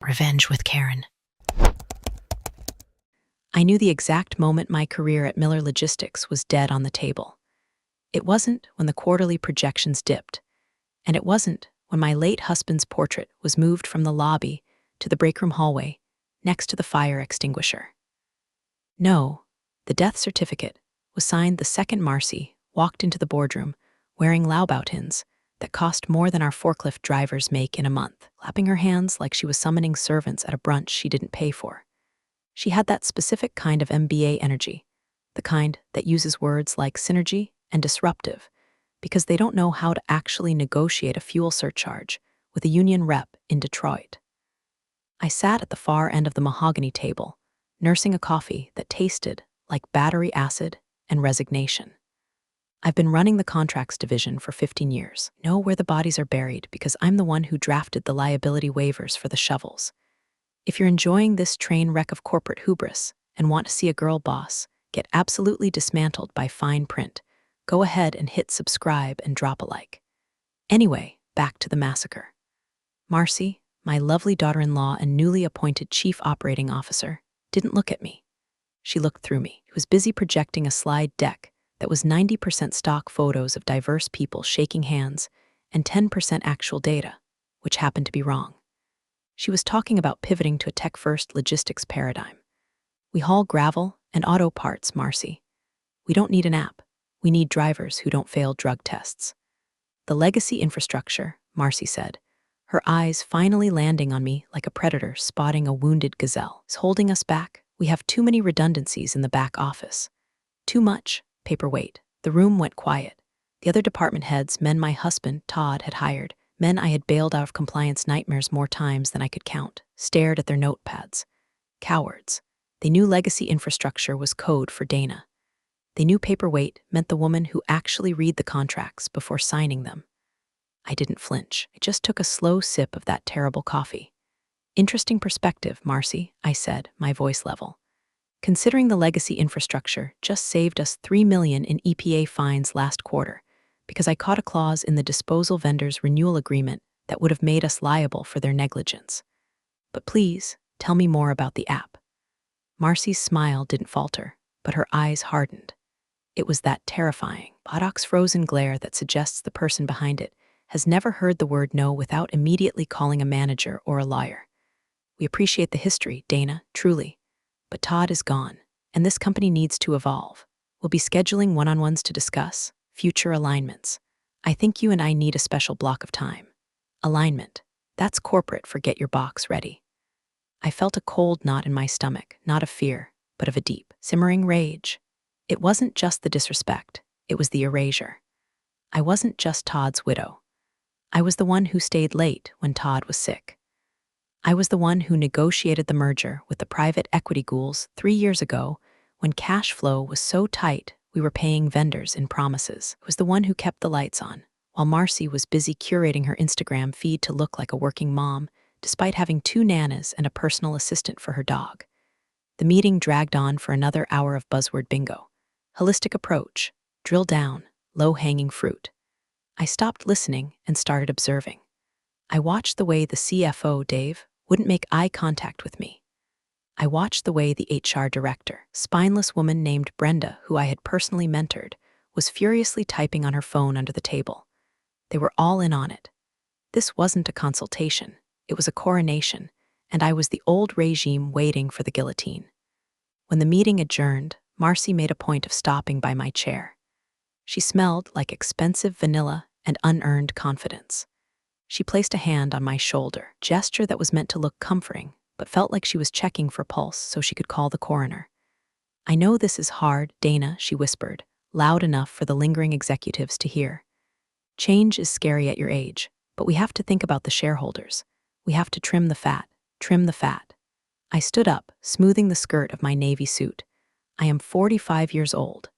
Revenge with Karen. I knew the exact moment my career at Miller Logistics was dead on the table. It wasn't when the quarterly projections dipped, and it wasn't when my late husband's portrait was moved from the lobby to the breakroom hallway next to the fire extinguisher. No, the death certificate was signed the second Marcy walked into the boardroom wearing Laubautins that cost more than our forklift drivers make in a month, clapping her hands like she was summoning servants at a brunch she didn't pay for. She had that specific kind of MBA energy, the kind that uses words like synergy and disruptive, because they don't know how to actually negotiate a fuel surcharge with a union rep in Detroit. I sat at the far end of the mahogany table, nursing a coffee that tasted like battery acid and resignation. I've been running the contracts division for 15 years, know where the bodies are buried because I'm the one who drafted the liability waivers for the shovels. If you're enjoying this train wreck of corporate hubris and want to see a girl boss get absolutely dismantled by fine print, go ahead and hit subscribe and drop a like. Anyway, back to the massacre. Marcy, my lovely daughter-in-law and newly appointed chief operating officer, didn't look at me. She looked through me. She was busy projecting a slide deck that was 90% stock photos of diverse people shaking hands and 10% actual data, which happened to be wrong. She was talking about pivoting to a tech-first logistics paradigm. We haul gravel and auto parts, Marcy. We don't need an app. We need drivers who don't fail drug tests. The legacy infrastructure, Marcy said, her eyes finally landing on me like a predator spotting a wounded gazelle, is holding us back. We have too many redundancies in the back office. Too much paperweight. The room went quiet. The other department heads, men my husband, Todd, had hired, men I had bailed out of compliance nightmares more times than I could count, stared at their notepads. Cowards. They knew legacy infrastructure was code for Dana. They knew paperweight meant the woman who actually read the contracts before signing them. I didn't flinch. I just took a slow sip of that terrible coffee. Interesting perspective, Marcy, I said, my voice level. Considering the legacy infrastructure just saved us $3 million in EPA fines last quarter, because I caught a clause in the disposal vendor's renewal agreement that would have made us liable for their negligence. But please, tell me more about the app. Marcy's smile didn't falter, but her eyes hardened. It was that terrifying, botox-frozen glare that suggests the person behind it has never heard the word no without immediately calling a manager or a lawyer. We appreciate the history, Dana, truly. But Todd is gone, and this company needs to evolve. We'll be scheduling one-on-ones to discuss future alignments. I think you and I need a special block of time. Alignment. That's corporate for get your box ready. I felt a cold knot in my stomach, not of fear, but of a deep, simmering rage. It wasn't just the disrespect, it was the erasure. I wasn't just Todd's widow. I was the one who stayed late when Todd was sick. I was the one who negotiated the merger with the private equity ghouls 3 years ago when cash flow was so tight we were paying vendors in promises. I was the one who kept the lights on, while Marcy was busy curating her Instagram feed to look like a working mom, despite having 2 nanas and a personal assistant for her dog. The meeting dragged on for another hour of buzzword bingo. Holistic approach, drill down, low-hanging fruit. I stopped listening and started observing. I watched the way the CFO, Dave, wouldn't make eye contact with me. I watched the way the HR director, spineless woman named Brenda, who I had personally mentored, was furiously typing on her phone under the table. They were all in on it. This wasn't a consultation, it was a coronation, and I was the old regime waiting for the guillotine. When the meeting adjourned, Marcy made a point of stopping by my chair. She smelled like expensive vanilla and unearned confidence. She placed a hand on my shoulder, gesture that was meant to look comforting, but felt like she was checking for pulse so she could call the coroner. I know this is hard, Dana, she whispered, loud enough for the lingering executives to hear. Change is scary at your age, but we have to think about the shareholders. We have to trim the fat, trim the fat. I stood up, smoothing the skirt of my navy suit. I am 45 years old.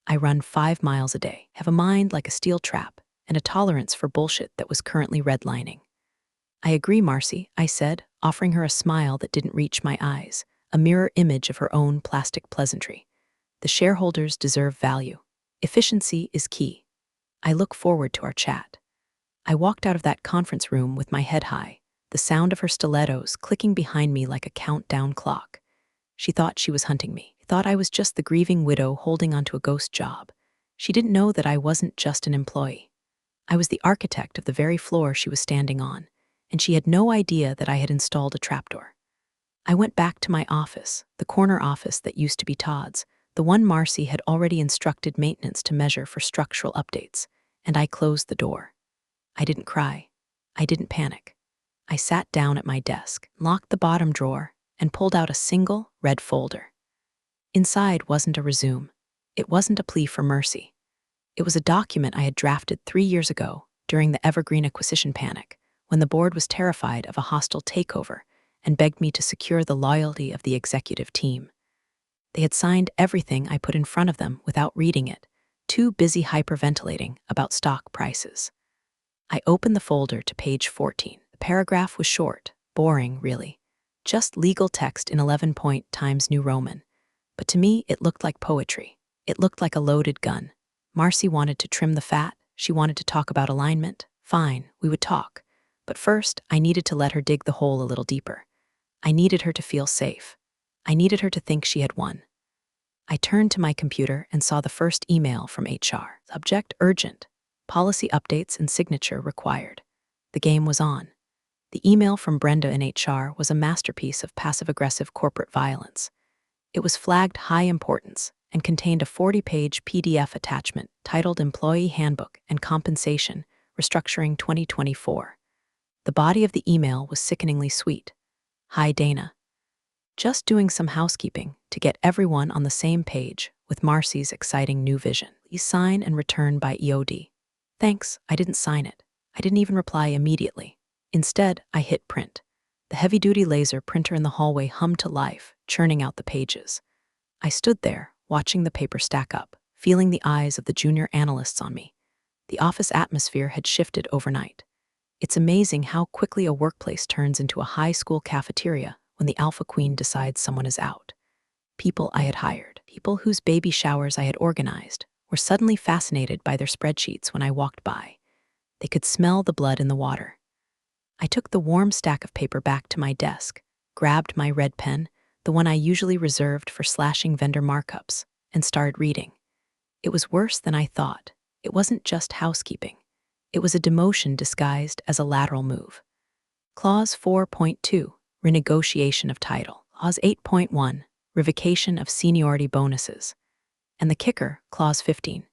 I run 5 miles a day, have a mind like a steel trap, and a tolerance for bullshit that was currently redlining. I agree, Marcy, I said, offering her a smile that didn't reach my eyes, a mirror image of her own plastic pleasantry. The shareholders deserve value. Efficiency is key. I look forward to our chat. I walked out of that conference room with my head high, the sound of her stilettos clicking behind me like a countdown clock. She thought she was hunting me. She thought I was just the grieving widow holding onto a ghost job. She didn't know that I wasn't just an employee. I was the architect of the very floor she was standing on, and she had no idea that I had installed a trapdoor. I went back to my office, the corner office that used to be Todd's, the one Marcy had already instructed maintenance to measure for structural updates, and I closed the door. I didn't cry. I didn't panic. I sat down at my desk, locked the bottom drawer, and pulled out a single red folder. Inside wasn't a resume. It wasn't a plea for mercy. It was a document I had drafted 3 years ago during the Evergreen acquisition panic, when the board was terrified of a hostile takeover and begged me to secure the loyalty of the executive team. They had signed everything I put in front of them without reading it, too busy hyperventilating about stock prices. I opened the folder to page 14. The paragraph was short, boring, really. Just legal text in 11-point Times New Roman. But to me, it looked like poetry. It looked like a loaded gun. Marcy wanted to trim the fat. She wanted to talk about alignment. Fine, we would talk. But first, I needed to let her dig the hole a little deeper. I needed her to feel safe. I needed her to think she had won. I turned to my computer and saw the first email from HR. Subject: urgent. Policy updates and signature required. The game was on. The email from Brenda in HR was a masterpiece of passive-aggressive corporate violence. It was flagged high importance and contained a 40-page PDF attachment titled Employee Handbook and Compensation, Restructuring 2024. The body of the email was sickeningly sweet. Hi, Dana. Just doing some housekeeping to get everyone on the same page with Marcy's exciting new vision. Please sign and return by EOD. Thanks, I didn't sign it. I didn't even reply immediately. Instead, I hit print. The heavy-duty laser printer in the hallway hummed to life, churning out the pages. I stood there, watching the paper stack up, feeling the eyes of the junior analysts on me. The office atmosphere had shifted overnight. It's amazing how quickly a workplace turns into a high school cafeteria when the alpha queen decides someone is out. People I had hired, people whose baby showers I had organized, were suddenly fascinated by their spreadsheets when I walked by. They could smell the blood in the water. I took the warm stack of paper back to my desk, grabbed my red pen, the one I usually reserved for slashing vendor markups, and started reading. It was worse than I thought. It wasn't just housekeeping. It was a demotion disguised as a lateral move. Clause 4.2, renegotiation of title. Clause 8.1, revocation of seniority bonuses. And the kicker, Clause 15,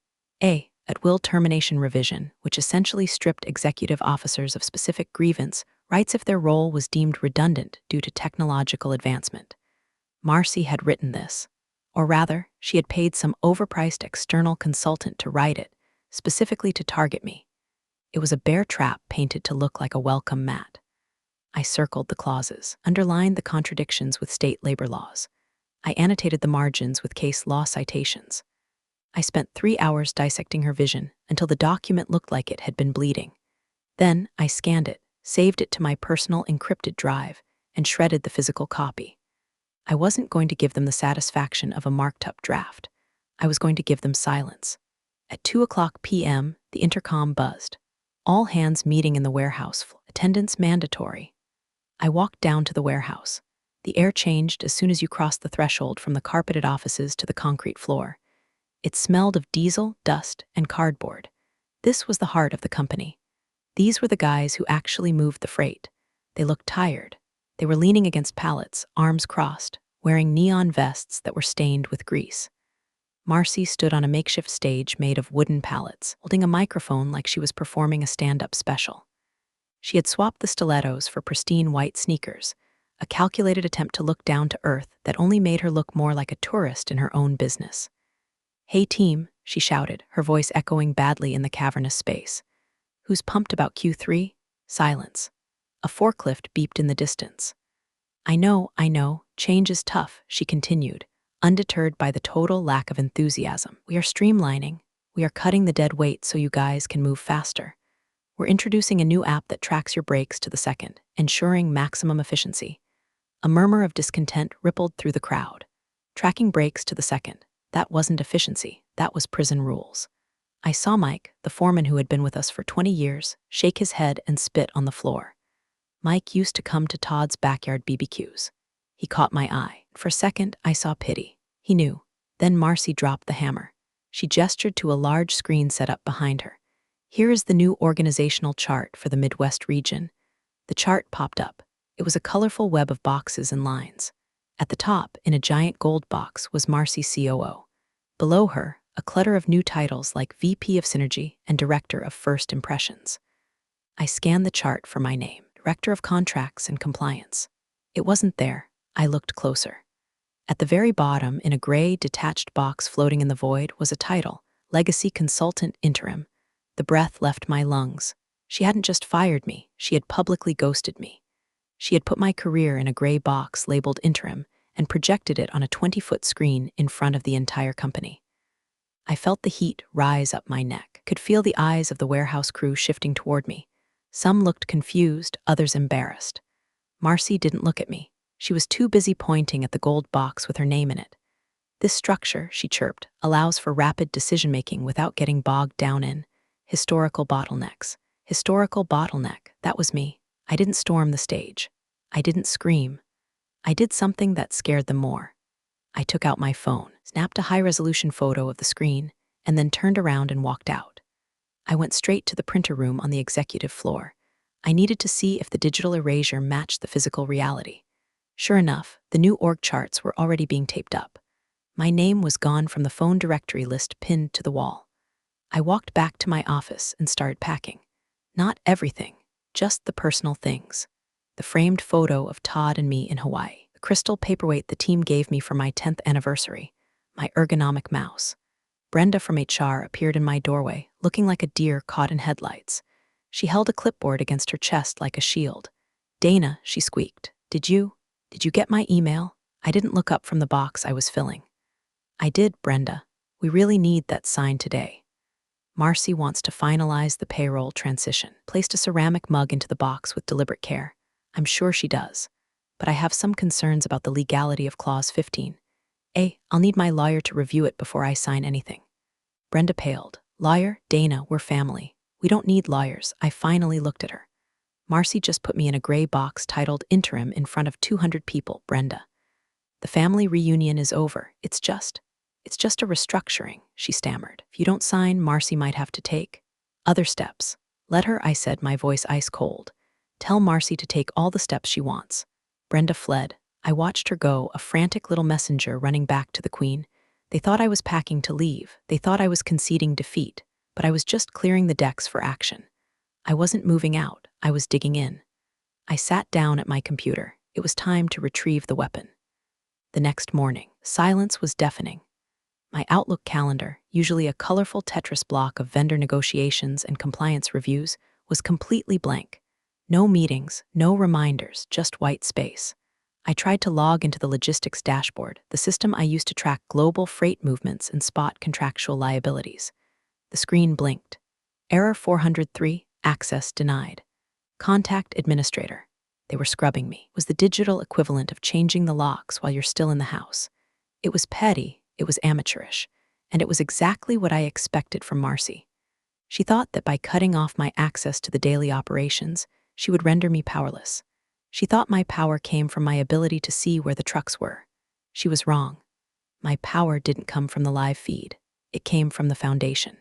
A, at-will termination revision, which essentially stripped executive officers of specific grievance rights if their role was deemed redundant due to technological advancement. Marcy had written this. Or rather, she had paid some overpriced external consultant to write it, specifically to target me. It was a bear trap painted to look like a welcome mat. I circled the clauses, underlined the contradictions with state labor laws. I annotated the margins with case law citations. I spent 3 hours dissecting her vision until the document looked like it had been bleeding. Then I scanned it, saved it to my personal encrypted drive, and shredded the physical copy. I wasn't going to give them the satisfaction of a marked-up draft. I was going to give them silence. At 2:00 p.m., the intercom buzzed. All hands meeting in the warehouse. Attendance mandatory. I walked down to the warehouse. The air changed as soon as you crossed the threshold from the carpeted offices to the concrete floor. It smelled of diesel, dust, and cardboard. This was the heart of the company. These were the guys who actually moved the freight. They looked tired. They were leaning against pallets, arms crossed, wearing neon vests that were stained with grease. Marcy stood on a makeshift stage made of wooden pallets, holding a microphone like she was performing a stand-up special. She had swapped the stilettos for pristine white sneakers, a calculated attempt to look down to earth that only made her look more like a tourist in her own business. "Hey team," she shouted, her voice echoing badly in the cavernous space. "Who's pumped about Q3? Silence. A forklift beeped in the distance. I know, change is tough," she continued, undeterred by the total lack of enthusiasm. "We are streamlining. We are cutting the dead weight so you guys can move faster. We're introducing a new app that tracks your brakes to the second, ensuring maximum efficiency." A murmur of discontent rippled through the crowd. Tracking brakes to the second. That wasn't efficiency. That was prison rules. I saw Mike, the foreman who had been with us for 20 years, shake his head and spit on the floor. Mike used to come to Todd's backyard BBQs. He caught my eye. For a second, I saw pity. He knew. Then Marcy dropped the hammer. She gestured to a large screen set up behind her. Here is the new organizational chart for the Midwest region. The chart popped up. It was a colorful web of boxes and lines. At the top, in a giant gold box, was Marcy COO. Below her, a clutter of new titles like VP of Synergy and Director of First Impressions. I scanned the chart for my name, Director of Contracts and Compliance. It wasn't there. I looked closer. At the very bottom, in a gray, detached box floating in the void, was a title, Legacy Consultant Interim. The breath left my lungs. She hadn't just fired me, she had publicly ghosted me. She had put my career in a gray box labeled Interim and projected it on a 20-foot screen in front of the entire company. I felt the heat rise up my neck, could feel the eyes of the warehouse crew shifting toward me. Some looked confused, others embarrassed. Marcy didn't look at me. She was too busy pointing at the gold box with her name in it. This structure, she chirped, allows for rapid decision-making without getting bogged down in historical bottlenecks. Historical bottleneck, that was me. I didn't storm the stage. I didn't scream. I did something that scared them more. I took out my phone, snapped a high-resolution photo of the screen, and then turned around and walked out. I went straight to the printer room on the executive floor. I needed to see if the digital erasure matched the physical reality. Sure enough, the new org charts were already being taped up. My name was gone from the phone directory list pinned to the wall. I walked back to my office and started packing. Not everything, just the personal things. The framed photo of Todd and me in Hawaii, the crystal paperweight the team gave me for my 10th anniversary, my ergonomic mouse. Brenda from HR appeared in my doorway, looking like a deer caught in headlights. She held a clipboard against her chest like a shield. "Dana," she squeaked, Did you get my email? I didn't look up from the box I was filling." "I did, Brenda. We really need that signed today. Marcy wants to finalize the payroll transition." Placed a ceramic mug into the box with deliberate care. "I'm sure she does. But I have some concerns about the legality of Clause 15. I'll need my lawyer to review it before I sign anything." Brenda paled. "Lawyer? Dana, we're family. We don't need lawyers." I finally looked at her. "Marcy just put me in a gray box titled Interim in front of 200 people, Brenda. The family reunion is over. It's just a restructuring," she stammered. "If you don't sign, Marcy might have to take other steps." "Let her," I said, my voice ice cold. "Tell Marcy to take all the steps she wants." Brenda fled. I watched her go, a frantic little messenger running back to the Queen. They thought I was packing to leave. They thought I was conceding defeat, but I was just clearing the decks for action. I wasn't moving out. I was digging in. I sat down at my computer. It was time to retrieve the weapon. The next morning, silence was deafening. My Outlook calendar, usually a colorful Tetris block of vendor negotiations and compliance reviews, was completely blank. No meetings, no reminders, just white space. I tried to log into the logistics dashboard, the system I used to track global freight movements and spot contractual liabilities. The screen blinked. Error 403, access denied. Contact administrator. They were scrubbing me. It was the digital equivalent of changing the locks while you're still in the house. It was petty, it was amateurish, and it was exactly what I expected from Marcy. She thought that by cutting off my access to the daily operations, she would render me powerless. She thought my power came from my ability to see where the trucks were. She was wrong. My power didn't come from the live feed. It came from the foundation.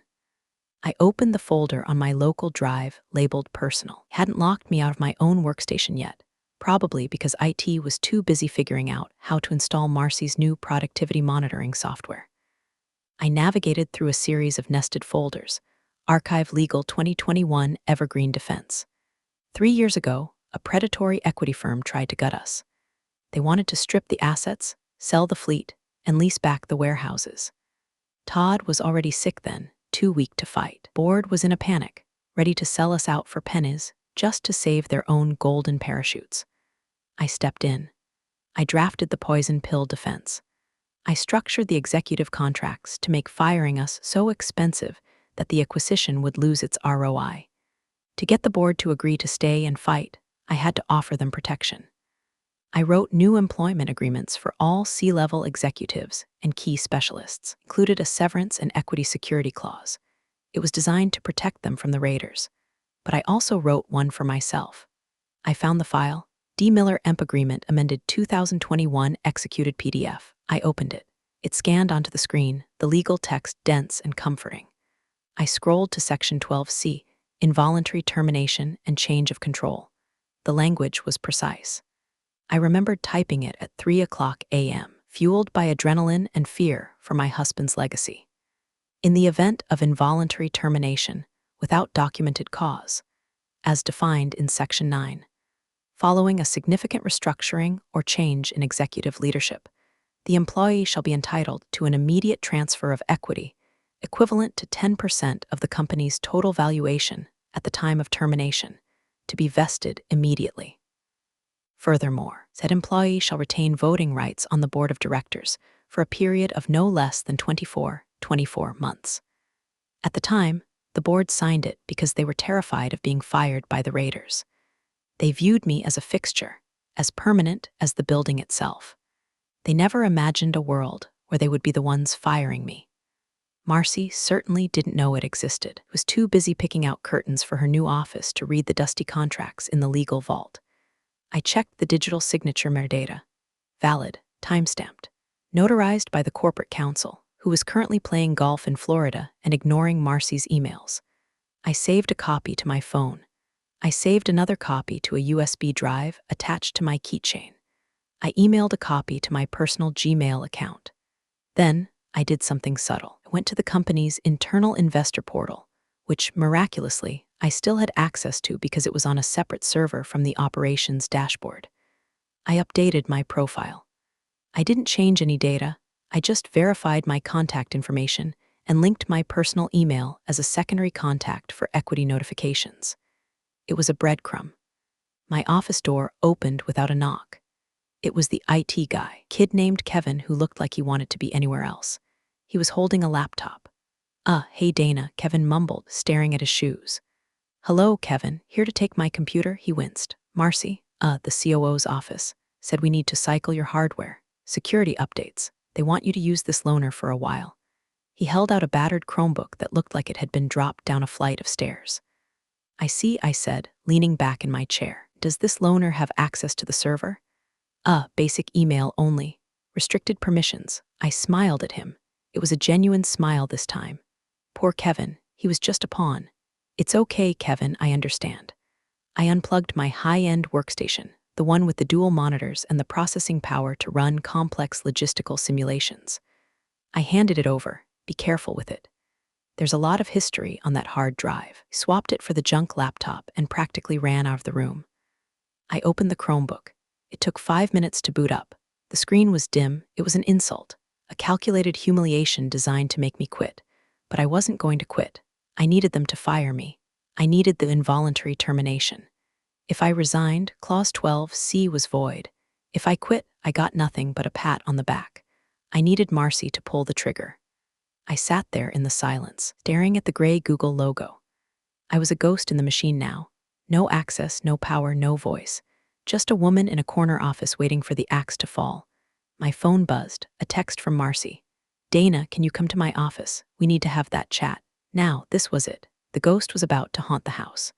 I opened the folder on my local drive labeled Personal. It hadn't locked me out of my own workstation yet, probably because IT was too busy figuring out how to install Marcy's new productivity monitoring software. I navigated through a series of nested folders. Archive Legal 2021 Evergreen Defense. 3 years ago, a predatory equity firm tried to gut us. They wanted to strip the assets, sell the fleet, and lease back the warehouses. Todd was already sick then, too weak to fight. Board was in a panic, ready to sell us out for pennies just to save their own golden parachutes. I stepped in. I drafted the poison pill defense. I structured the executive contracts to make firing us so expensive that the acquisition would lose its ROI. To get the board to agree to stay and fight, I had to offer them protection. I wrote new employment agreements for all C-level executives and key specialists, included a severance and equity security clause. It was designed to protect them from the raiders. But I also wrote one for myself. I found the file. D. Miller EMP Agreement Amended 2021 Executed PDF. I opened it. It scanned onto the screen, the legal text dense and comforting. I scrolled to Section 12C, Involuntary Termination and Change of Control. The language was precise. I remembered typing it at 3:00 a.m., fueled by adrenaline and fear for my husband's legacy. In the event of involuntary termination, without documented cause, as defined in Section 9, following a significant restructuring or change in executive leadership, the employee shall be entitled to an immediate transfer of equity equivalent to 10% of the company's total valuation at the time of termination, to be vested immediately. Furthermore, said employee shall retain voting rights on the board of directors for a period of no less than 24 months. At the time, the board signed it because they were terrified of being fired by the raiders. They viewed me as a fixture, as permanent as the building itself. They never imagined a world where they would be the ones firing me. Marcy certainly didn't know it existed, was too busy picking out curtains for her new office to read the dusty contracts in the legal vault. I checked the digital signature metadata. Valid, time-stamped. Notarized by the corporate counsel, who was currently playing golf in Florida and ignoring Marcy's emails. I saved a copy to my phone. I saved another copy to a USB drive attached to my keychain. I emailed a copy to my personal Gmail account. Then, I did something subtle. I went to the company's internal investor portal, which, miraculously, I still had access to because it was on a separate server from the operations dashboard. I updated my profile. I didn't change any data. I just verified my contact information and linked my personal email as a secondary contact for equity notifications. It was a breadcrumb. My office door opened without a knock. It was the IT guy, kid named Kevin, who looked like he wanted to be anywhere else. He was holding a laptop. Hey Dana, Kevin mumbled, staring at his shoes. Hello, Kevin, here to take my computer, he winced. Marcy, the COO's office, said we need to cycle your hardware. Security updates. They want you to use this loaner for a while. He held out a battered Chromebook that looked like it had been dropped down a flight of stairs. I see, I said, leaning back in my chair. Does this loaner have access to the server? Basic email only. Restricted permissions. I smiled at him. It was a genuine smile this time. Poor Kevin, he was just a pawn. It's okay, Kevin, I understand. I unplugged my high-end workstation, the one with the dual monitors and the processing power to run complex logistical simulations. I handed it over. Be careful with it. There's a lot of history on that hard drive. I swapped it for the junk laptop and practically ran out of the room. I opened the Chromebook. It took 5 minutes to boot up. The screen was dim. It was an insult, a calculated humiliation designed to make me quit. But I wasn't going to quit. I needed them to fire me. I needed the involuntary termination. If I resigned, Clause 12C was void. If I quit, I got nothing but a pat on the back. I needed Marcy to pull the trigger. I sat there in the silence, staring at the gray Google logo. I was a ghost in the machine now. No access, no power, no voice. Just a woman in a corner office waiting for the axe to fall. My phone buzzed, a text from Marcy. Dana, can you come to my office? We need to have that chat. Now, this was it. The ghost was about to haunt the house.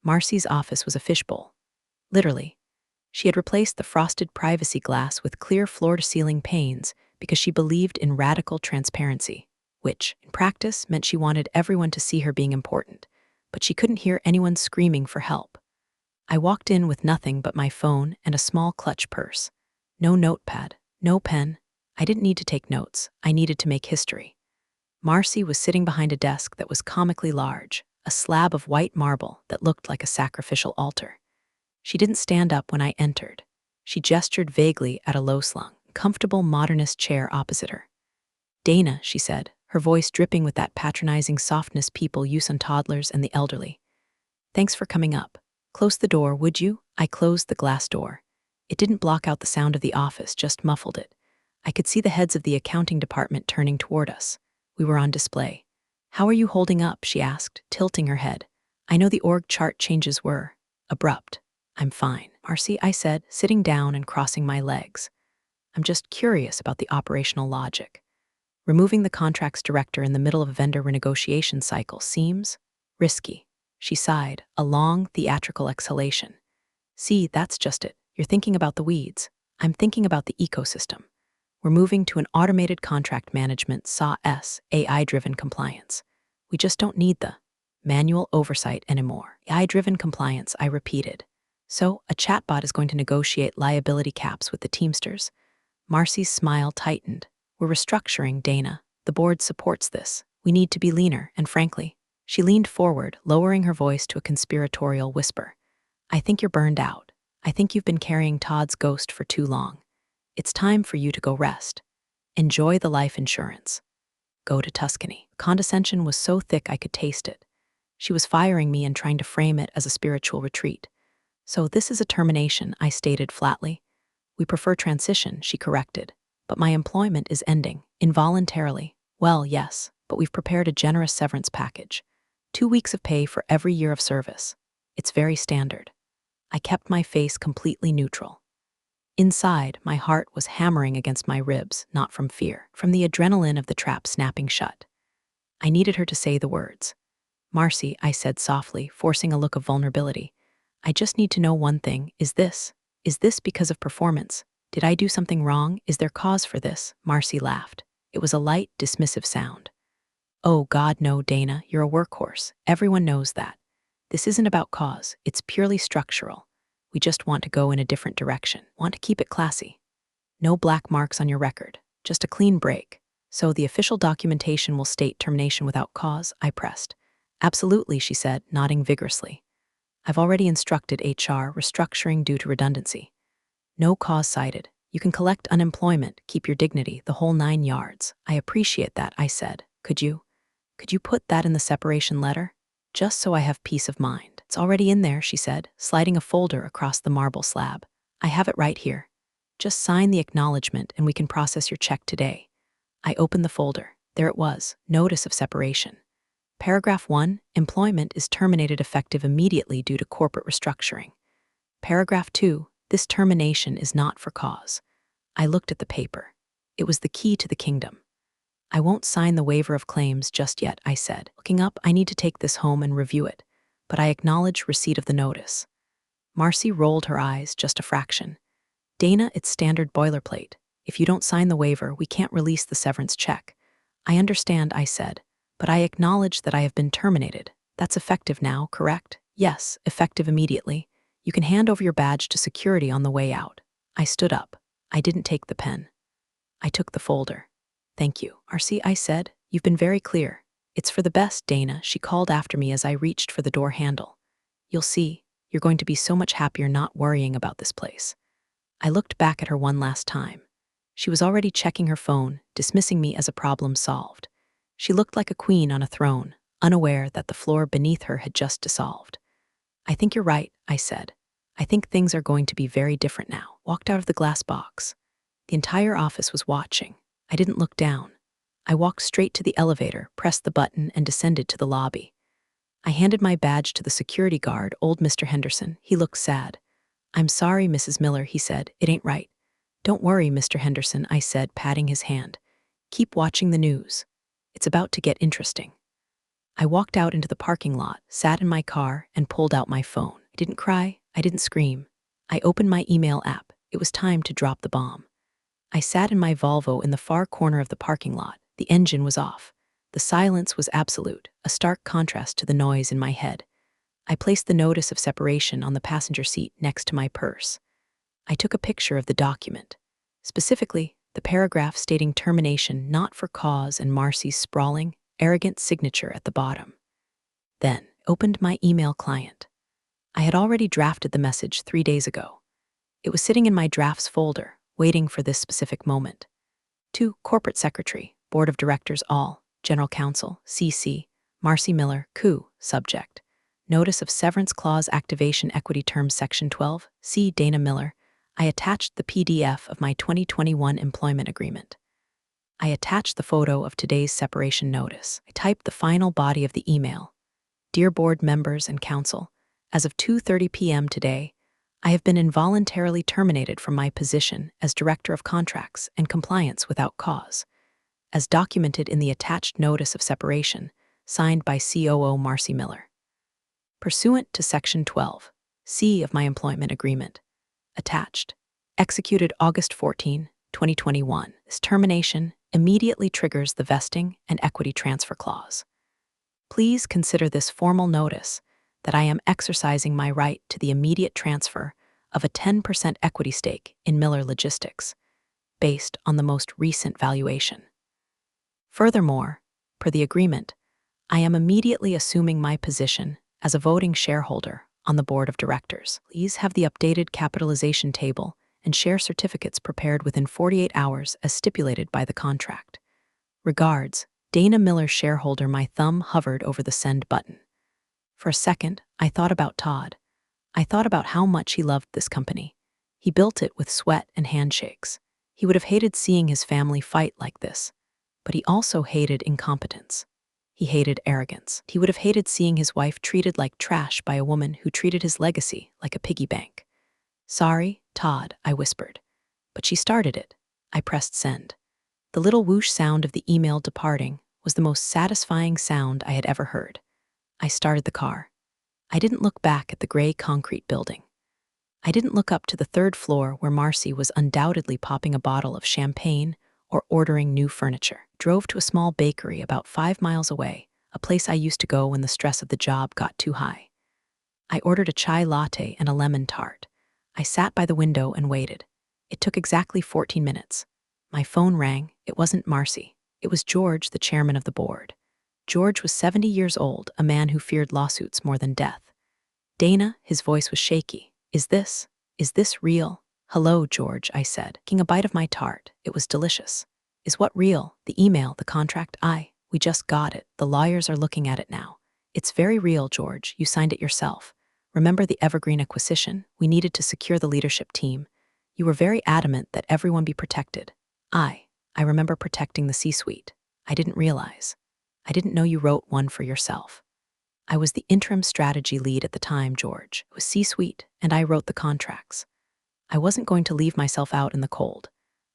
Marcy's office was a fishbowl. Literally. She had replaced the frosted privacy glass with clear floor-to-ceiling panes because she believed in radical transparency, which, in practice, meant she wanted everyone to see her being important, but she couldn't hear anyone screaming for help. I walked in with nothing but my phone and a small clutch purse. No notepad, no pen. I didn't need to take notes. I needed to make history. Marcy was sitting behind a desk that was comically large, a slab of white marble that looked like a sacrificial altar. She didn't stand up when I entered. She gestured vaguely at a low-slung, comfortable modernist chair opposite her. Dana, she said, her voice dripping with that patronizing softness people use on toddlers and the elderly. Thanks for coming up. Close the door, would you? I closed the glass door. It didn't block out the sound of the office, just muffled it. I could see the heads of the accounting department turning toward us. We were on display. How are you holding up? She asked, tilting her head. I know the org chart changes were abrupt. I'm fine, Marcy, I said, sitting down and crossing my legs. I'm just curious about the operational logic. Removing the contracts director in the middle of a vendor renegotiation cycle seems risky. She sighed, a long, theatrical exhalation. See, that's just it. You're thinking about the weeds. I'm thinking about the ecosystem. We're moving to an automated contract management SaaS, AI-driven compliance. We just don't need the manual oversight anymore. AI-driven compliance, I repeated. So, a chatbot is going to negotiate liability caps with the Teamsters. Marcy's smile tightened. We're restructuring, Dana. The board supports this. We need to be leaner, and frankly, she leaned forward, lowering her voice to a conspiratorial whisper. I think you're burned out. I think you've been carrying Todd's ghost for too long. It's time for you to go rest. Enjoy the life insurance. Go to Tuscany. Condescension was so thick I could taste it. She was firing me and trying to frame it as a spiritual retreat. So this is a termination, I stated flatly. We prefer transition, she corrected. But my employment is ending, involuntarily. Well, yes, but we've prepared a generous severance package. 2 weeks of pay for every year of service. It's very standard. I kept my face completely neutral. Inside, my heart was hammering against my ribs, not from fear, from the adrenaline of the trap snapping shut. I needed her to say the words. Marcy, I said softly, forcing a look of vulnerability. I just need to know one thing. Is this because of performance? Did I do something wrong? Is there cause for this? Marcy laughed. It was a light, dismissive sound. Oh God, no, Dana, you're a workhorse. Everyone knows that. This isn't about cause. It's purely structural. We just want to go in a different direction. Want to keep it classy. No black marks on your record. Just a clean break. So the official documentation will state termination without cause, I pressed. Absolutely, she said, nodding vigorously. I've already instructed HR restructuring due to redundancy. No cause cited. You can collect unemployment, keep your dignity, the whole 9 yards. I appreciate that, I said. Could you put that in the separation letter? Just so I have peace of mind. It's already in there, she said, sliding a folder across the marble slab. I have it right here. Just sign the acknowledgement and we can process your check today. I opened the folder. There it was, notice of separation. Paragraph 1, employment is terminated effective immediately due to corporate restructuring. Paragraph 2, this termination is not for cause. I looked at the paper. It was the key to the kingdom. I won't sign the waiver of claims just yet, I said. Looking up, I need to take this home and review it, but I acknowledge receipt of the notice. Marcy rolled her eyes just a fraction. Dana, it's standard boilerplate. If you don't sign the waiver, we can't release the severance check. I understand, I said, but I acknowledge that I have been terminated. That's effective now, correct? Yes, effective immediately. You can hand over your badge to security on the way out. I stood up. I didn't take the pen. I took the folder. Thank you, Marcy, I said. You've been very clear. It's for the best, Dana, she called after me as I reached for the door handle. You'll see, you're going to be so much happier not worrying about this place. I looked back at her one last time. She was already checking her phone, dismissing me as a problem solved. She looked like a queen on a throne, unaware that the floor beneath her had just dissolved. I think you're right, I said. I think things are going to be very different now. Walked out of the glass box. The entire office was watching. I didn't look down. I walked straight to the elevator, pressed the button, and descended to the lobby. I handed my badge to the security guard, old Mr. Henderson. He looked sad. I'm sorry, Mrs. Miller, he said. It ain't right. Don't worry, Mr. Henderson, I said, patting his hand. Keep watching the news. It's about to get interesting. I walked out into the parking lot, sat in my car, and pulled out my phone. I didn't cry. I didn't scream. I opened my email app. It was time to drop the bomb. I sat in my Volvo in the far corner of the parking lot. The engine was off. The silence was absolute, a stark contrast to the noise in my head. I placed the notice of separation on the passenger seat next to my purse. I took a picture of the document, specifically the paragraph stating termination not for cause and Marcy's sprawling, arrogant signature at the bottom. Then opened my email client. I had already drafted the message 3 days ago. It was sitting in my drafts folder, waiting for this specific moment. To Corporate Secretary, Board of Directors all, General Counsel, CC, Marcy Miller, COO, Subject. Notice of Severance Clause Activation Equity Terms Section 12, C. Dana Miller. I attached the PDF of my 2021 employment agreement. I attached the photo of today's separation notice. I typed the final body of the email. Dear board members and council, as of 2:30 p.m. today, I have been involuntarily terminated from my position as Director of Contracts and Compliance without cause, as documented in the attached notice of separation, signed by COO Marcy Miller. Pursuant to Section 12, C of my employment agreement. Attached. Executed August 14, 2021. This termination immediately triggers the vesting and equity transfer clause. Please consider this formal notice that I am exercising my right to the immediate transfer of a 10% equity stake in Miller Logistics, based on the most recent valuation. Furthermore, per the agreement, I am immediately assuming my position as a voting shareholder on the board of directors. Please have the updated capitalization table and share certificates prepared within 48 hours as stipulated by the contract. Regards, Dana Miller shareholder. My thumb hovered over the send button. For a second, I thought about Todd. I thought about how much he loved this company. He built it with sweat and handshakes. He would have hated seeing his family fight like this, but he also hated incompetence. He hated arrogance. He would have hated seeing his wife treated like trash by a woman who treated his legacy like a piggy bank. Sorry, Todd, I whispered. But she started it. I pressed send. The little whoosh sound of the email departing was the most satisfying sound I had ever heard. I started the car. I didn't look back at the gray concrete building. I didn't look up to the third floor where Marcy was undoubtedly popping a bottle of champagne or ordering new furniture. Drove to a small bakery about 5 miles away, a place I used to go when the stress of the job got too high. I ordered a chai latte and a lemon tart. I sat by the window and waited. It took exactly 14 minutes. My phone rang. It wasn't Marcy. It was George, the chairman of the board. George was 70 years old, a man who feared lawsuits more than death. Dana, his voice was shaky. Is this real? Hello, George, I said, taking a bite of my tart. It was delicious. Is what real? The email, the contract? We just got it. The lawyers are looking at it now. It's very real, George. You signed it yourself. Remember the Evergreen acquisition? We needed to secure the leadership team. You were very adamant that everyone be protected. I remember protecting the C-suite. I didn't realize. I didn't know you wrote one for yourself. I was the interim strategy lead at the time, George. It was C-suite, and I wrote the contracts. I wasn't going to leave myself out in the cold.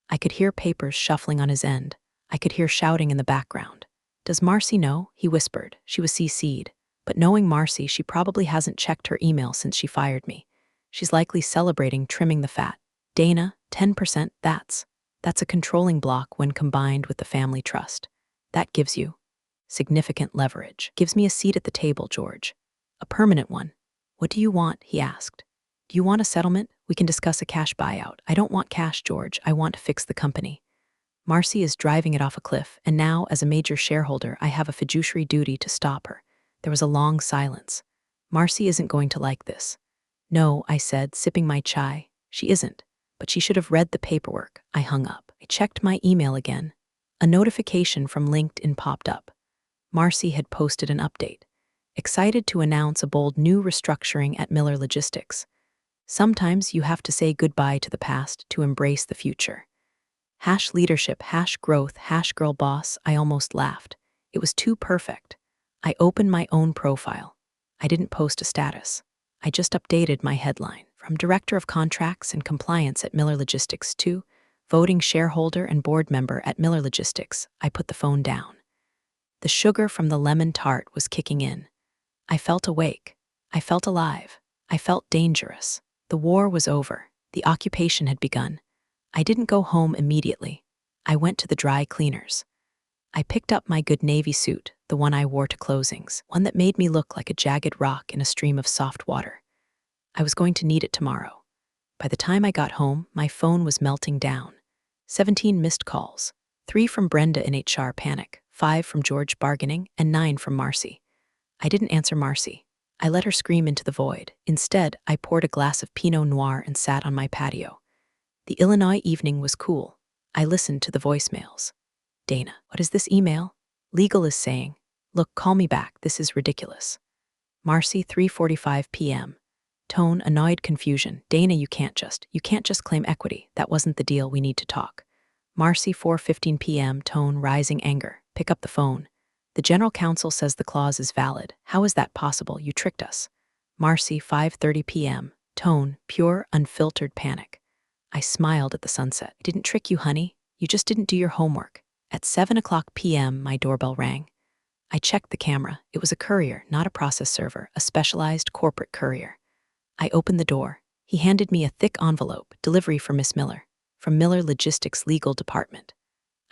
I could hear papers shuffling on his end. I could hear shouting in the background. Does Marcy know? He whispered. She was CC'd. But knowing Marcy, she probably hasn't checked her email since she fired me. She's likely celebrating trimming the fat. Dana, 10%, that's a controlling block when combined with the family trust. That gives you significant leverage. Gives me a seat at the table, George. A permanent one. What do you want? He asked. Do you want a settlement? We can discuss a cash buyout. I don't want cash, George. I want to fix the company. Marcy is driving it off a cliff, and now, as a major shareholder, I have a fiduciary duty to stop her. There was a long silence. Marcy isn't going to like this. No, I said, sipping my chai. She isn't. But she should have read the paperwork. I hung up. I checked my email again. A notification from LinkedIn popped up. Marcy had posted an update. Excited to announce a bold new restructuring at Miller Logistics. Sometimes you have to say goodbye to the past to embrace the future. #leadership, #growth, #girl boss. I almost laughed. It was too perfect. I opened my own profile. I didn't post a status. I just updated my headline. From Director of Contracts and Compliance at Miller Logistics to voting shareholder and board member at Miller Logistics, I put the phone down. The sugar from the lemon tart was kicking in. I felt awake. I felt alive. I felt dangerous. The war was over. The occupation had begun. I didn't go home immediately. I went to the dry cleaners. I picked up my good Navy suit, the one I wore to closings, one that made me look like a jagged rock in a stream of soft water. I was going to need it tomorrow. By the time I got home, my phone was melting down. 17 missed calls, 3 from Brenda in HR panic, 5 from George bargaining, and 9 from Marcy. I didn't answer Marcy. I let her scream into the void. Instead, I poured a glass of Pinot Noir and sat on my patio. The Illinois evening was cool. I listened to the voicemails. Dana, what is this email? Legal is saying, look, call me back. This is ridiculous. Marcy, 3:45 p.m. Tone, annoyed confusion. Dana, you can't just claim equity. That wasn't the deal. We need to talk. Marcy, 4:15 p.m. Tone, rising anger. Pick up the phone. The general counsel says the clause is valid. How is that possible? You tricked us. Marcy, 5:30 p.m. Tone, pure, unfiltered panic. I smiled at the sunset. I didn't trick you, honey. You just didn't do your homework. At 7:00 p.m., my doorbell rang. I checked the camera. It was a courier, not a process server, a specialized corporate courier. I opened the door. He handed me a thick envelope, delivery for Miss Miller, from Miller Logistics Legal Department.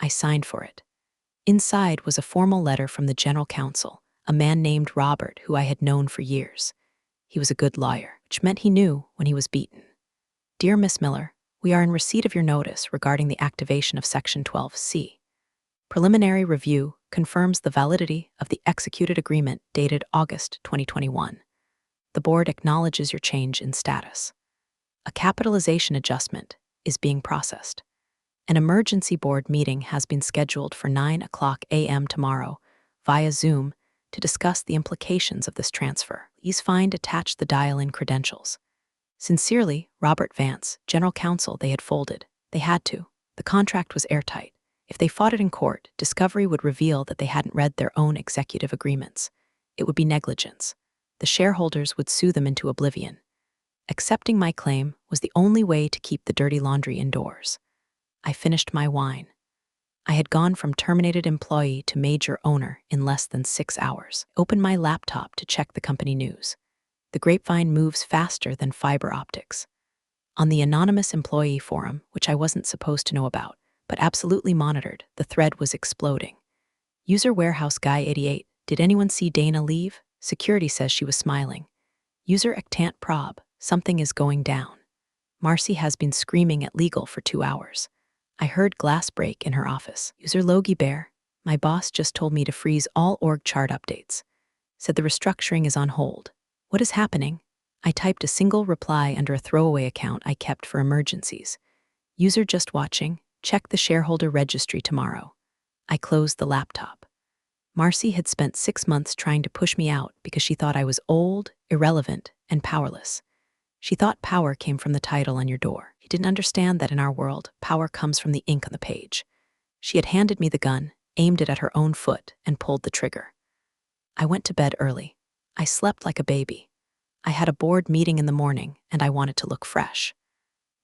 I signed for it. Inside was a formal letter from the general counsel, a man named Robert who I had known for years. He was a good lawyer, which meant he knew when he was beaten. Dear Miss Miller, we are in receipt of your notice regarding the activation of Section 12C. Preliminary review confirms the validity of the executed agreement dated August 2021. The board acknowledges your change in status. A capitalization adjustment is being processed. An emergency board meeting has been scheduled for 9:00 a.m. tomorrow via Zoom to discuss the implications of this transfer. Please find attached the dial-in credentials. Sincerely, Robert Vance, General Counsel. They had folded. They had to. The contract was airtight. If they fought it in court, discovery would reveal that they hadn't read their own executive agreements. It would be negligence. The shareholders would sue them into oblivion. Accepting my claim was the only way to keep the dirty laundry indoors. I finished my wine. I had gone from terminated employee to major owner in less than 6 hours. Opened my laptop to check the company news. The grapevine moves faster than fiber optics. On the anonymous employee forum, which I wasn't supposed to know about, but absolutely monitored, the thread was exploding. User Warehouse Guy 88, did anyone see Dana leave? Security says she was smiling. User Ectant Prob, something is going down. Marcy has been screaming at legal for 2 hours. I heard glass break in her office. User Logie Bear, my boss just told me to freeze all org chart updates. Said the restructuring is on hold. What is happening? I typed a single reply under a throwaway account I kept for emergencies. User just watching, check the shareholder registry tomorrow. I closed the laptop. Marcy had spent 6 months trying to push me out because she thought I was old, irrelevant, and powerless. She thought power came from the title on your door. She didn't understand that in our world, power comes from the ink on the page. She had handed me the gun, aimed it at her own foot, and pulled the trigger. I went to bed early. I slept like a baby. I had a board meeting in the morning, and I wanted to look fresh.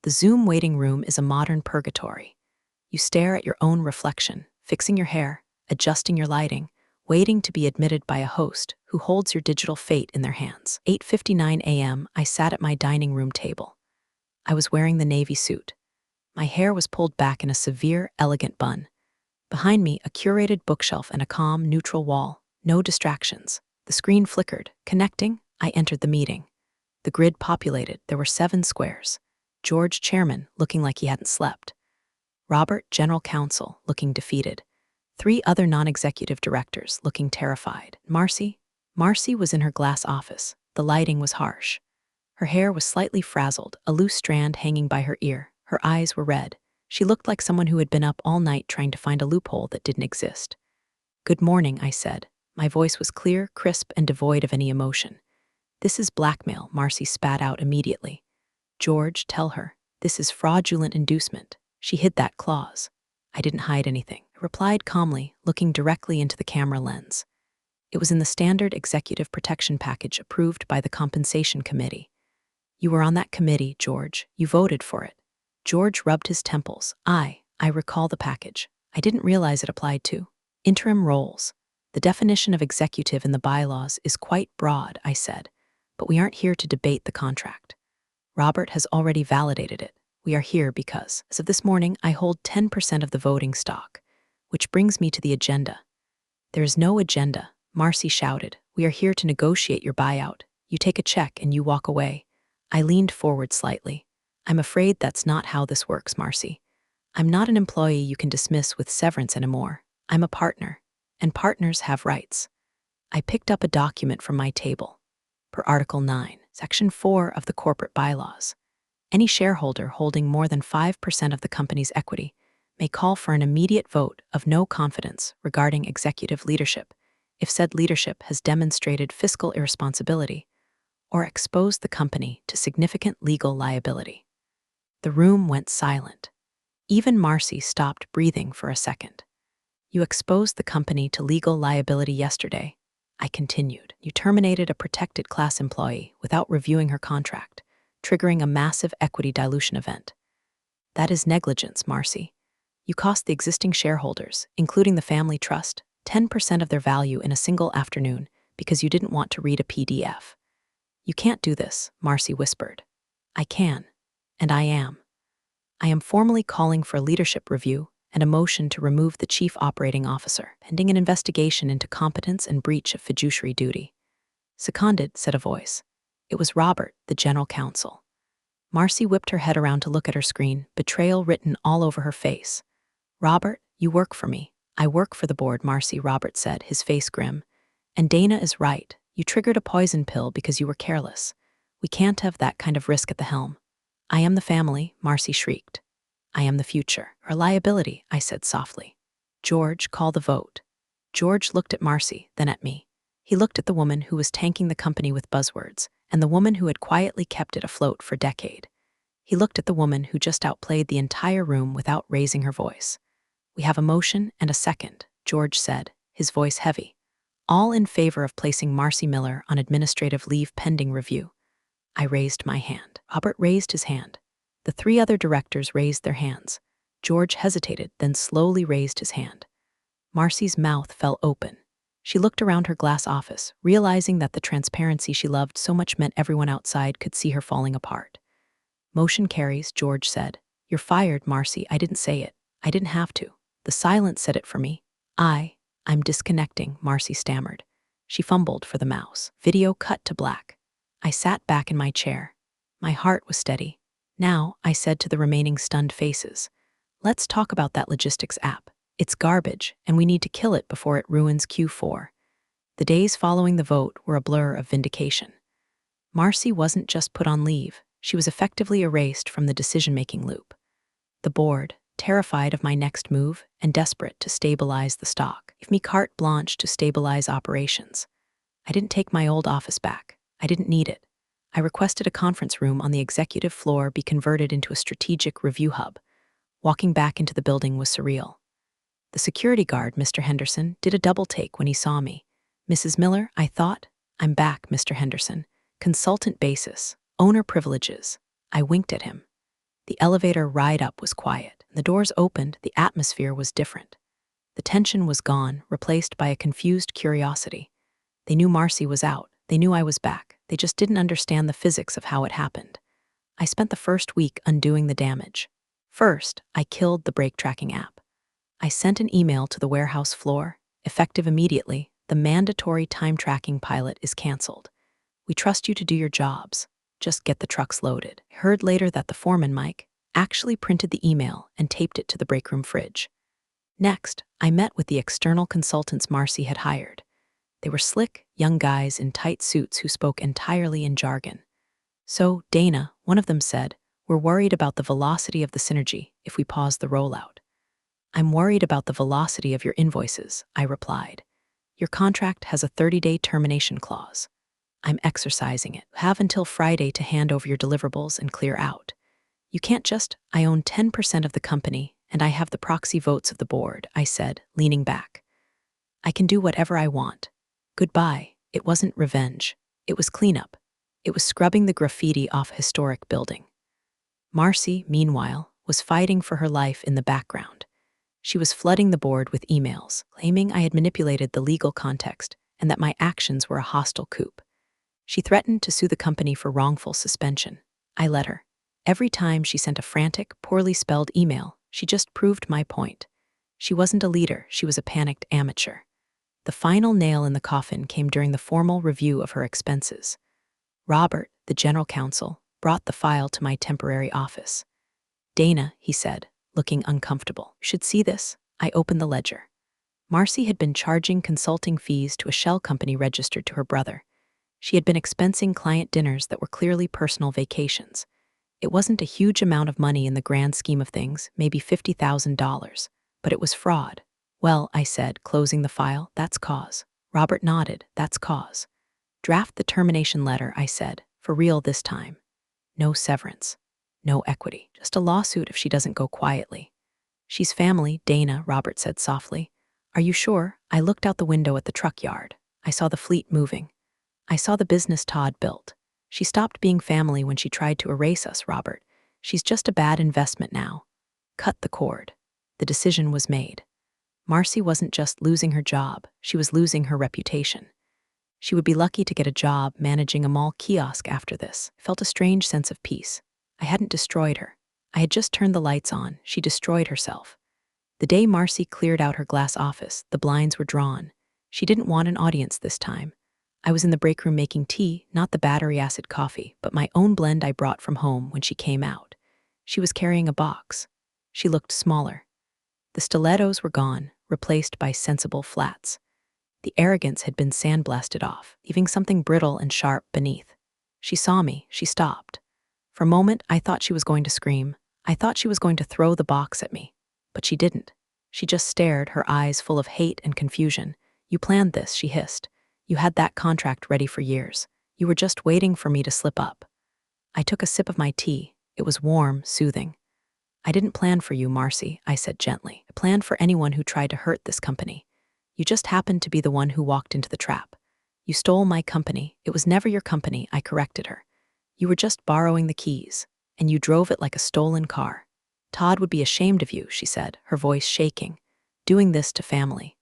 The Zoom waiting room is a modern purgatory. You stare at your own reflection, fixing your hair, adjusting your lighting, waiting to be admitted by a host who holds your digital fate in their hands. 8:59 a.m., I sat at my dining room table. I was wearing the navy suit. My hair was pulled back in a severe, elegant bun. Behind me, a curated bookshelf and a calm, neutral wall. No distractions. The screen flickered. Connecting, I entered the meeting. The grid populated. There were 7 squares. George, chairman, looking like he hadn't slept. Robert, general counsel, looking defeated. 3 other non-executive directors, looking terrified. Marcy was in her glass office. The lighting was harsh. Her hair was slightly frazzled, a loose strand hanging by her ear. Her eyes were red. She looked like someone who had been up all night trying to find a loophole that didn't exist. Good morning, I said. My voice was clear, crisp, and devoid of any emotion. This is blackmail, Marcy spat out immediately. George, tell her. This is fraudulent inducement. She hid that clause. I didn't hide anything. I replied calmly, looking directly into the camera lens. It was in the standard executive protection package approved by the compensation committee. You were on that committee, George. You voted for it. George rubbed his temples. I recall the package. I didn't realize it applied to interim roles. The definition of executive in the bylaws is quite broad, I said, but we aren't here to debate the contract. Robert has already validated it. We are here because, as of this morning, I hold 10% of the voting stock, which brings me to the agenda. There is no agenda, Marcy shouted. We are here to negotiate your buyout. You take a check and you walk away. I leaned forward slightly. I'm afraid that's not how this works, Marcy. I'm not an employee you can dismiss with severance anymore. I'm a partner, and partners have rights. I picked up a document from my table. Per Article 9, Section 4 of the corporate bylaws, any shareholder holding more than 5% of the company's equity may call for an immediate vote of no confidence regarding executive leadership if said leadership has demonstrated fiscal irresponsibility or exposed the company to significant legal liability. The room went silent. Even Marcy stopped breathing for a second. You exposed the company to legal liability yesterday, I continued. You terminated a protected class employee without reviewing her contract, triggering a massive equity dilution event. That is negligence, Marcy. You cost the existing shareholders, including the family trust, 10% of their value in a single afternoon because you didn't want to read a PDF. You can't do this, Marcy whispered. I can, and I am. I am formally calling for a leadership review and a motion to remove the chief operating officer, pending an investigation into competence and breach of fiduciary duty. Seconded, said a voice. It was Robert, the general counsel. Marcy whipped her head around to look at her screen, betrayal written all over her face. Robert, you work for me. I work for the board, Marcy, Robert said, his face grim. And Dana is right. You triggered a poison pill because you were careless. We can't have that kind of risk at the helm. I am the family, Marcy shrieked. I am the future. Or liability, I said softly. George, call the vote. George looked at Marcy, then at me. He looked at the woman who was tanking the company with buzzwords, and the woman who had quietly kept it afloat for a decade. He looked at the woman who just outplayed the entire room without raising her voice. We have a motion and a second, George said, his voice heavy. All in favor of placing Marcy Miller on administrative leave pending review. I raised my hand. Robert raised his hand. The three other directors raised their hands. George hesitated, then slowly raised his hand. Marcy's mouth fell open. She looked around her glass office, realizing that the transparency she loved so much meant everyone outside could see her falling apart. Motion carries, George said. You're fired, Marcy. I didn't say it. I didn't have to. The silence said it for me. I'm disconnecting, Marcy stammered. She fumbled for the mouse. Video cut to black. I sat back in my chair. My heart was steady. Now, I said to the remaining stunned faces, let's talk about that logistics app. It's garbage, and we need to kill it before it ruins Q4. The days following the vote were a blur of vindication. Marcy wasn't just put on leave. She was effectively erased from the decision-making loop. The board, terrified of my next move and desperate to stabilize the stock, gave me carte blanche to stabilize operations. I didn't take my old office back. I didn't need it. I requested a conference room on the executive floor be converted into a strategic review hub. Walking back into the building was surreal. The security guard, Mr. Henderson, did a double take when he saw me. Mrs. Miller, I thought. I'm back, Mr. Henderson. Consultant basis, owner privileges. I winked at him. The elevator ride up was quiet. The doors opened, the atmosphere was different. The tension was gone, replaced by a confused curiosity. They knew Marcy was out. They knew I was back. They just didn't understand the physics of how it happened. I spent the first week undoing the damage. First, I killed the brake tracking app. I sent an email to the warehouse floor. Effective immediately, the mandatory time tracking pilot is canceled. We trust you to do your jobs. Just get the trucks loaded. I heard later that the foreman, Mike, actually printed the email and taped it to the break room fridge. Next, I met with the external consultants Marcy had hired. They were slick, young guys in tight suits who spoke entirely in jargon. So, Dana, one of them said, we're worried about the velocity of the synergy if we pause the rollout. I'm worried about the velocity of your invoices, I replied. Your contract has a 30-day termination clause. I'm exercising it. Have until Friday to hand over your deliverables and clear out. You can't just, I own 10% of the company and I have the proxy votes of the board, I said, leaning back. I can do whatever I want. Goodbye. It wasn't revenge. It was cleanup. It was scrubbing the graffiti off a historic building. Marcy, meanwhile, was fighting for her life in the background. She was flooding the board with emails, claiming I had manipulated the legal context and that my actions were a hostile coup. She threatened to sue the company for wrongful suspension. I let her. Every time she sent a frantic, poorly spelled email, she just proved my point. She wasn't a leader, she was a panicked amateur. The final nail in the coffin came during the formal review of her expenses. Robert, the general counsel, brought the file to my temporary office. Dana, he said, looking uncomfortable. You should see this. I opened the ledger. Marcy had been charging consulting fees to a shell company registered to her brother. She had been expensing client dinners that were clearly personal vacations. It wasn't a huge amount of money in the grand scheme of things, maybe $50,000, but it was fraud. Well, I said, closing the file, that's cause. Robert nodded, that's cause. Draft the termination letter, I said, for real this time. No severance. No equity. Just a lawsuit if she doesn't go quietly. She's family, Dana, Robert said softly. Are you sure? I looked out the window at the truck yard. I saw the fleet moving. I saw the business Todd built. She stopped being family when she tried to erase us, Robert. She's just a bad investment now. Cut the cord. The decision was made. Marcy wasn't just losing her job, she was losing her reputation. She would be lucky to get a job managing a mall kiosk after this. I felt a strange sense of peace. I hadn't destroyed her. I had just turned the lights on. She destroyed herself. The day Marcy cleared out her glass office, the blinds were drawn. She didn't want an audience this time. I was in the break room making tea, not the battery acid coffee, but my own blend I brought from home when she came out. She was carrying a box. She looked smaller. The stilettos were gone, replaced by sensible flats. The arrogance had been sandblasted off, leaving something brittle and sharp beneath. She saw me. She stopped. For a moment, I thought she was going to scream. I thought she was going to throw the box at me. But she didn't. She just stared, her eyes full of hate and confusion. "You planned this," she hissed. "You had that contract ready for years. You were just waiting for me to slip up." I took a sip of my tea. It was warm, soothing. "I didn't plan for you, Marcy," I said gently. "I planned for anyone who tried to hurt this company. You just happened to be the one who walked into the trap. You stole my company. It was never your company," I corrected her. "You were just borrowing the keys, and you drove it like a stolen car. Todd would be ashamed of you," she said, her voice shaking. "Doing this to family."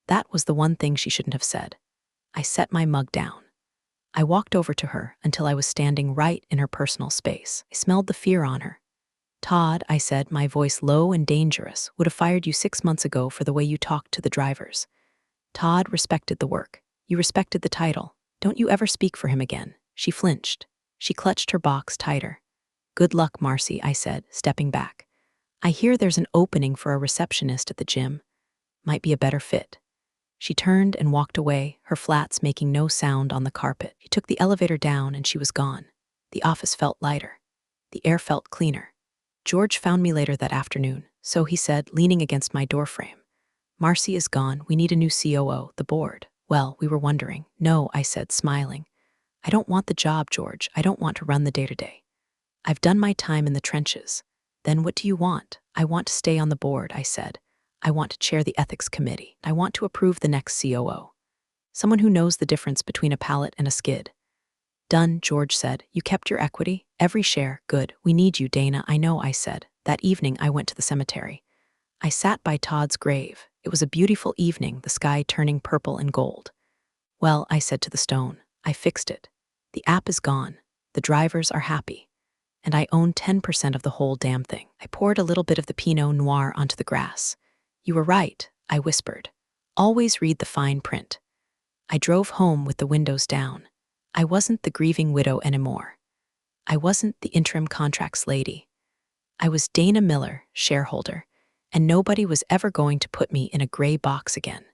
That was the one thing she shouldn't have said. I set my mug down. I walked over to her until I was standing right in her personal space. I smelled the fear on her. "Todd," I said, my voice low and dangerous, "would have fired you 6 months ago for the way you talked to the drivers. Todd respected the work. You respected the title. Don't you ever speak for him again." She flinched. She clutched her box tighter. "Good luck, Marcy," I said, stepping back. "I hear there's an opening for a receptionist at the gym. Might be a better fit." She turned and walked away, her flats making no sound on the carpet. She took the elevator down and she was gone. The office felt lighter. The air felt cleaner. George found me later that afternoon, so he said, leaning against my doorframe. "Marcy is gone. We need a new COO, the board." "Well, we were wondering." "No," I said, smiling. "I don't want the job, George. I don't want to run the day-to-day. I've done my time in the trenches." "Then what do you want?" "I want to stay on the board," I said. "I want to chair the ethics committee. I want to approve the next COO. Someone who knows the difference between a pallet and a skid." "Done," George said. "You kept your equity? Every share? Good. We need you, Dana." "I know," I said. That evening, I went to the cemetery. I sat by Todd's grave. It was a beautiful evening, the sky turning purple and gold. "Well," I said to the stone, "I fixed it. The app is gone. The drivers are happy. And I own 10% of the whole damn thing." I poured a little bit of the Pinot Noir onto the grass. "You were right," I whispered. "Always read the fine print." I drove home with the windows down. I wasn't the grieving widow anymore. I wasn't the interim contracts lady. I was Dana Miller, shareholder, and nobody was ever going to put me in a gray box again.